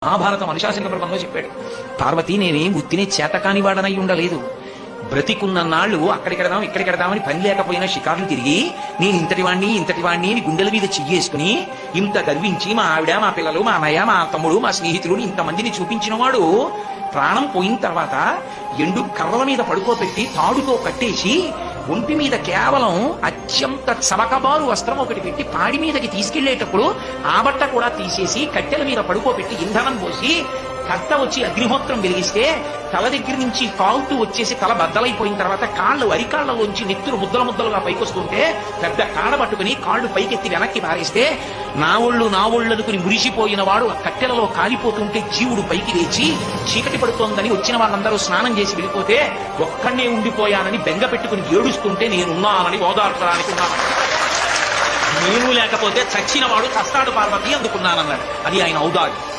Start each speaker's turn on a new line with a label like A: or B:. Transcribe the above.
A: మహాభారతం అనుశాసన పర్వంలో చెప్పాడు. పార్వతి నేనేం వృత్తిని చేతకాని వాడనై ఉండలేదు. బ్రతికున్న నాళ్ళు అక్కడికెడదాం ఇక్కడికెడదామని పని లేకపోయినా షికార్లు తిరిగి నేను ఇంతటి వాణ్ణి అని గుండెల మీద చెయ్యేసుకుని ఇంత గర్వించి మా ఆవిడ, మా పిల్లలు, మా అన్నయ్య, మా తమ్ముడు, మా స్నేహితులు ఇంతమందిని చూపించిన వాడు ప్రాణం పోయిన తర్వాత ఎండు కర్రల మీద పడుకోబెట్టి తాడుతో కట్టేసి ఒంటి మీద కేవలం అత్యంత చవకబారు వస్త్రం ఒకటి పెట్టి పాడి మీదకి తీసుకెళ్లేటప్పుడు ఆ బట్ట కూడా తీసేసి కట్టెల మీద పడుకోబెట్టి ఇంధనం పోసి కట్ట వచ్చి అగ్నిహోత్రం వెలిగిస్తే తల దగ్గర నుంచి కాలుతూ వచ్చేసి తల బద్దలైపోయిన తర్వాత కాళ్ళు అరికాళ్లలోంచి నెత్తురు ముద్దలుగా పైకొస్తుంటే పెద్ద కాడ పట్టుకుని కాళ్ళు పైకెత్తి వెనక్కి పారేస్తే నా ఒళ్ళు అనుకుని మురిసిపోయిన వాడు కట్టెలలో కాలిపోతుంటే జీవుడు పైకి లేచి చీకటి పడుతోందని వచ్చిన వాళ్ళందరూ స్నానం చేసి వెళ్ళిపోతే ఒక్కడే ఉండిపోయానని బెంగ పెట్టుకుని ఏడుస్తుంటే నేనున్నానని ఓదార్చడానికి ఉన్నాను. నేను లేకపోతే చచ్చిన వాడు చస్తాడు పార్వతి అందుకున్నానన్నాడు. అది ఆయన ఔదార్యం.